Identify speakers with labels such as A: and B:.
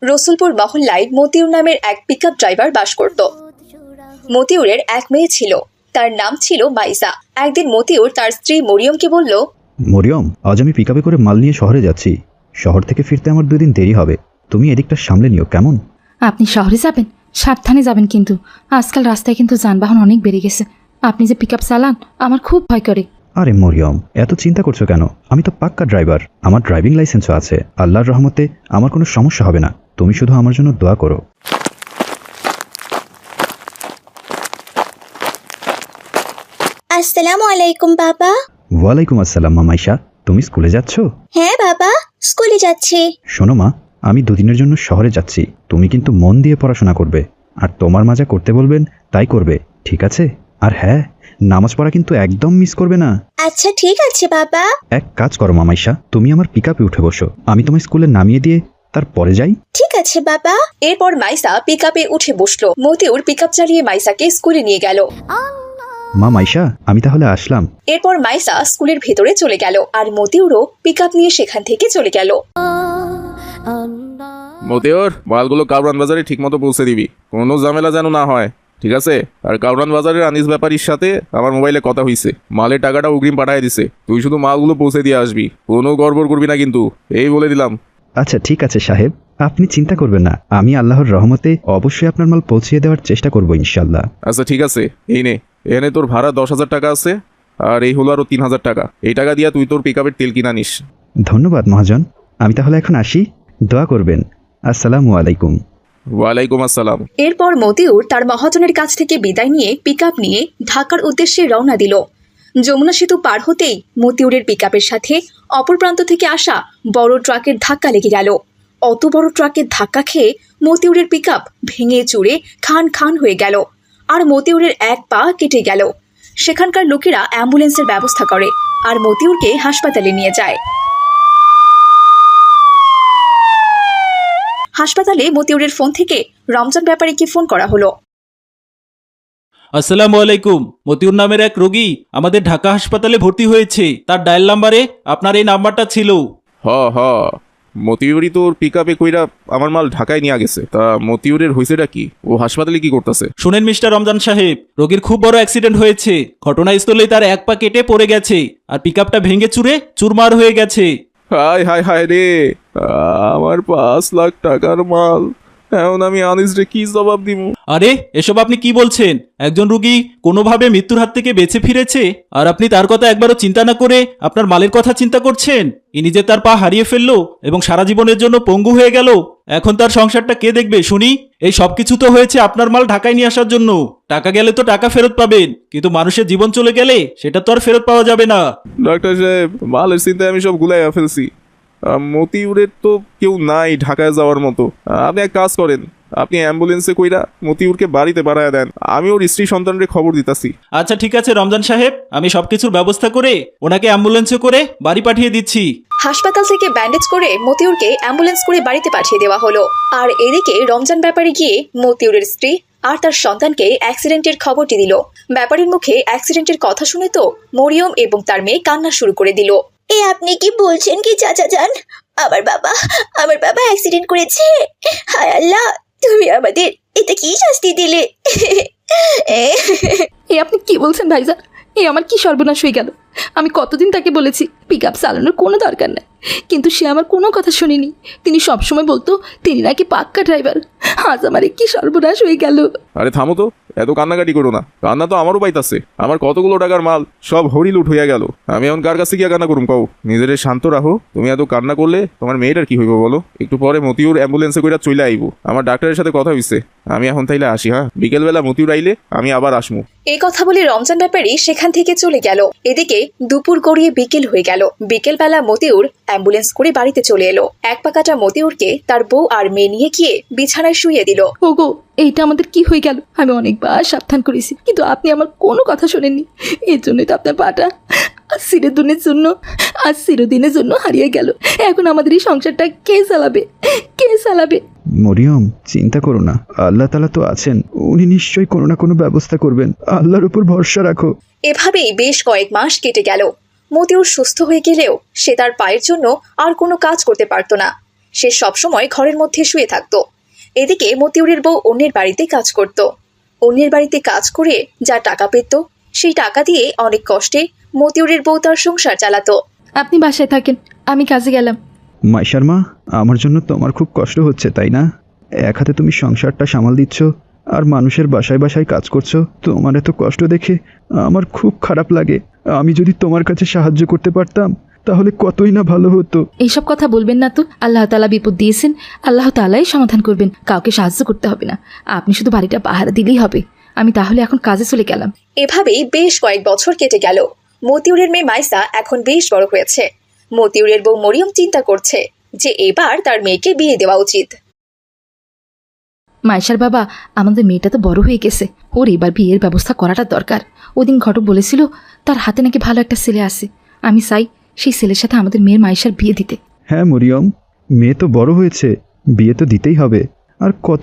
A: রসুলপুর মহল্লায় মতিউর নামের এক পিকআপ ড্রাইভার বাস করত। মতিউরের এক মেয়ে ছিল, তার নাম ছিল মাইসা। একদিন মতিউর তার স্ত্রী মরিয়মকে বলল,
B: মরিয়ম, আজ আমি পিকআপে করে মাল নিয়ে শহরে যাচ্ছি। শহর থেকে ফিরতে আমার 2 দিন দেরি হবে, তুমি এদিকটা সামলে নিও, কেমন?
C: আপনি শহরে যাবেন, সাবধানে যাবেন, কিন্তু আজকাল রাস্তায় কিন্তু যানবাহন অনেক বেড়ে গেছে। আপনি যে পিকআপ চালান, আমার খুব ভয় করে।
B: আরে মরিয়ম, এত চিন্তা করছো কেন? আমি তো পাক্কা ড্রাইভার, আমার ড্রাইভিং লাইসেন্সও আছে। আল্লাহর রহমতে আমার কোনো সমস্যা হবে না। তুমি শুধু আমার জন্য দোয়া করো।
D: আসসালামু আলাইকুম বাবা।
B: ওয়ালাইকুম আসসালাম। মা মাইশা, তুমি স্কুলে যাচ্ছ?
D: হ্যাঁ বাবা, স্কুলে যাচ্ছি।
B: শোনো মা, আমি 2 দিনের জন্য শহরে যাচ্ছি। তুমি কিন্তু মন দিয়ে পড়াশোনা করবে, আর তোমার মা যা করতে বলবেন তাই করবে, ঠিক আছে? আর হ্যাঁ, নামাজ পড়া কিন্তু একদম মিস করবে না।
D: আচ্ছা ঠিক আছে বাবা।
B: এক কাজ করো মা মাইশা, তুমি আমার পিকআপে উঠে বসো, আমি তোমার স্কুলে নামিয়ে দিয়ে তারপরে যাই।
D: ঠিক আছে বাবা।
A: এরপর মাইসা পিকআপে উঠে বসলো। মতিউর পিকআপ চালিয়ে মাইসাকে স্কুলে নিয়ে গেল।
B: মা মাইশা, আমি তাহলে আসলাম।
A: এরপর মাইসা স্কুলের ভেতরে চলে গেল, আর মতিউরও পিকআপ নিয়ে সেখান থেকে চলে গেল।
E: মতিউর, মালগুলো কাউরান বাজারে ঠিকমতো পৌঁছে দিবি, কোনো ঝামেলা যেন না হয়, ঠিক আছে? আর কাউরান বাজারের আনিস ব্যাপারীর সাথে আমার মোবাইলে কথা হইছে, মালের টাকাটা অগ্রিম পাঠিয়ে দিছে। তুই শুধু মালগুলো পৌঁছে দিয়ে আসবি, কোনো গড়বড় করবি না কিন্তু, এই বলে দিলাম।
B: আচ্ছা ঠিক আছে সাহেব, আপনি চিন্তা করবেন না, আমি আল্লাহর রহমতে অবশ্যই আপনার মাল পৌঁছিয়ে দেওয়ার চেষ্টা করবো ইনশাল্লাহ।
E: আচ্ছা ঠিক আছে, এই নে, এখানে তোর ভাড়া 10,000 টাকা আছে, আর এই হলো আরো 3,000 টাকা। এই টাকা দিয়া তুই তোর পিকআপের তেল কিনা নিস।
B: ধন্যবাদ মহাজন, আমি তাহলে এখন আসি, দোয়া করবেন। আসসালামু আলাইকুম।
E: ওয়ালাইকুম আসসালাম।
A: এরপর মতিউর তার মহাজনের কাছ থেকে বিদায় নিয়ে পিকআপ নিয়ে ঢাকার উদ্দেশ্যে রওনা দিল। যমুনা সেতু পার হতেই মতিউরের পিকআপের সাথে অপর প্রান্ত থেকে আসা বড় ট্রাকের ধাক্কা লেগে গেল। অত বড় ট্রাকের ধাক্কা খেয়ে মতিউরের পিকআপ ভেঙে চুরে খান খান হয়ে গেল, আর মতিউরের এক পা কেটে গেল। সেখানকার লোকেরা অ্যাম্বুলেন্সের ব্যবস্থা করে আর মতিউরকে হাসপাতালে নিয়ে যায়। হাসপাতালে মতিউরের ফোন থেকে রমজান ব্যাপারীকে ফোন করা হলো।
F: আসসালামু আলাইকুম। মতিউর নামের এক রোগী আমাদের ঢাকা হাসপাতালে ভর্তি হয়েছে। তার ডায়াল নাম্বারে আপনার এই নাম্বারটা ছিল।
E: হ, মতিউরই তোর পিকআপে কইরা আমার মাল ঢাকায় নিয়ে গেছে। তা মতিউরের হয়েছেটা কি? ও হাসপাতালে কি করতেছে?
F: শুনেন মিস্টার রমজান সাহেব, রোগীর খুব বড় অ্যাক্সিডেন্ট হয়েছে। ঘটনাস্থলেই তার এক পা কেটে পড়ে গেছে, আর পিকআপটা ভেঙে চুরে চুরমার হয়ে গেছে।
E: হায় রে, আমার 5 লাখ টাকার মাল, এখন আমি আনিসরে কি জবাব দিব?
F: আরে এসব আপনি কি বলছেন? একজন রোগী কোনোভাবে মৃত্যুর হাত থেকে বেঁচে ফিরেছে, আর আপনি তার কথা একবারও চিন্তা না করে আপনার মালের কথা চিন্তা করছেন। ইনি যে তার পা হারিয়ে ফেললো এবং সারা জীবনের জন্য পঙ্গু হয়ে গেল, এখন তার সংসারটা কে দেখবে শুনি? এই সবকিছু তো হয়েছে আপনার মাল ঢাকায় নিয়ে আসার জন্য। টাকা গেলে তো টাকা ফেরত পাবেন, কিন্তু মানুষের জীবন চলে গেলে সেটা তো আর ফেরত পাওয়া যাবে না।
E: ডাক্তার সাহেব, মালের চিন্তায় আমি সব গুলাইয়া ফেলছি। মতিউরের তো কেউ নাই ঢাকায় যাওয়ার মতো। আপনি এক কাজ করেন, আপনি অ্যাম্বুলেন্সে কইরা মতিউরকে বাড়িতে বাড়ায় দেন, আমি ওর স্ত্রী সন্তানরে খবর দিতাছি।
F: আচ্ছা ঠিক আছে রমজান সাহেব, আমি সবকিছুর ব্যবস্থা করে ওনাকে অ্যাম্বুলেন্সে করে বাড়ি পাঠিয়ে দিচ্ছি।
A: হাসপাতাল থেকে ব্যান্ডেজ করে মতিউরকে অ্যাম্বুলেন্স করে বাড়িতে পাঠিয়ে দেওয়া হলো। আর এদিকে রমজান ব্যাপারী গিয়ে মতিউরের স্ত্রী আর তার সন্তানকে অ্যাক্সিডেন্টের খবরটি দিল। ব্যাপারীর মুখে অ্যাক্সিডেন্টের কথা শুনে তো মরিয়ম এবং তার মেয়ে কান্না শুরু করে দিল।
D: এ আপনি কি বলছেন কি চাচা যান? আমার বাবা অ্যাক্সিডেন্ট করেছে। হায় আল্লাহ, তুমি আমাদের এটা কি শাস্তি দিলে?
C: এ আপনি কি বলছেন ভাইজান? এ আমার কি সর্বনাশ হয়ে গেল! আমি কতদিন তাকে বলেছি পিকআপ চালানোর কোনো দরকার নেই, কিন্তু সে আমার কোনো কথা শুনিনি। তিনি সবসময় বলতো তিনি নাকি পাক্কা ড্রাইভার। আজ আমার কি সর্বনাশ হয়ে গেল!
E: আরে থামো তো, এত কান্নাকাটি করো না। কান্না তো আমারও পাইতাছে, আমার কতগুলো টাকার মাল সব হরিলুট হইয়া গেল। আমি এখন কার কাছে গিয়া কান্না করুম কও? নিজের শান্ত রাখো। তুমি এত কান্না করলে তোমার মেয়েটার কি হইব বলো? একটু পরে মতিউর অ্যাম্বুলেন্সে কইরা চলে আইব। আমার ডাক্তারের সাথে কথা হইছে, আমি এখন তাইলে আসি। হ্যাঁ, বিকেলবেলা মতিউর আইলে আমি আবার আসমু।
A: এই কথা বলে রমজান ব্যাপারী সেখান থেকে চলে গেল। এদিকে দুপুর গড়িয়ে বিকেল হয়ে গেল। বিকেলবেলা মতিউর অ্যাম্বুলেন্স করে বাড়িতে চলে এলো। এক পা কাটা মতিউরকে তার বউ আর মেয়ে নিয়ে গিয়ে বিছানায় শুইয়ে দিল।
C: ওগো, এইটা আমাদের কি হয়ে গেল? আমি অনেকবার সাবধান করেছি, কিন্তু আপনি আমার কোনো কথা শোনেননি। এর জন্যই তো আপনার পাটা আজ চিরদিনের জন্য হারিয়ে গেল। এখন আমাদের এই সংসারটা কে চালাবে?
B: মরিয়ম, চিন্তা করো না, আল্লাহ তাআলা তো আছেন, উনি নিশ্চয়ই কোনো না কোনো ব্যবস্থা করবেন। আল্লাহর উপর ভরসা রাখো।
A: এভাবেই বেশ কয়েক মাস কেটে গেল। মতিউর সুস্থ হয়ে গেলেও সে তার পায়ের জন্য আর কোনো কাজ করতে পারত না। সে সবসময় ঘরের মধ্যে শুয়ে থাকতো। এদিকে মতিউরের বউ অন্যের বাড়িতে কাজ করত। অন্যের বাড়িতে কাজ করে যা টাকা পেত সেই টাকা দিয়ে অনেক কষ্টে মতিউরের বউ তার সংসার চালাতো।
C: আপনি বাসায় থাকেন, আমি কাজে গেলাম।
B: মাইশার মা, আমার জন্য তোমার খুব কষ্ট হচ্ছে তাই না? এক হাতে তুমি সংসারটা সামাল দিচ্ছ আর মানুষের বাসায় বাসায় কাজ করছো। তোমার এত কষ্ট দেখে আমার খুব খারাপ লাগে। আমি যদি তোমার কাছে সাহায্য করতে পারতাম তাহলে কতই না ভালো হতো।
C: এইসব কথা বলবেন না তো। আল্লাহ তাআলা বিপদ দিয়েছেন, আল্লাহ তাআলাই সমাধান করবেন। কাউকে সাহায্য করতে হবে না, আপনি শুধু বাড়িটা পাহারা দিলেই হবে। আমি তাহলে এখন কাজে চলে গেলাম।
A: এভাবেই বেশ কয়েক বছর কেটে গেল। মতিউরের মেয়ে মাইসা এখন বেশ বড় হয়েছে। মতিউরের বউ মরিয়ম চিন্তা করছে যে এবার তার মেয়েকে বিয়ে দেওয়া উচিত।
C: মাইশার বাবা, আমাদের মেয়েটা তো বড় হয়ে গেছে, ওর এবার বিয়ের ব্যবস্থা করাটা দরকার। ওদিন ঘটক বলেছিল তার হাতে নাকি ভালো একটা ছেলে আছে। আমি চাই সেই ছেলের সাথে আমাদের মেয়ের মাইশার বিয়ে দিতে।
B: হ্যাঁ মরিয়ম, মেয়ে তো বড় হয়েছে, বিয়ে তো দিতেই হবে। আর কত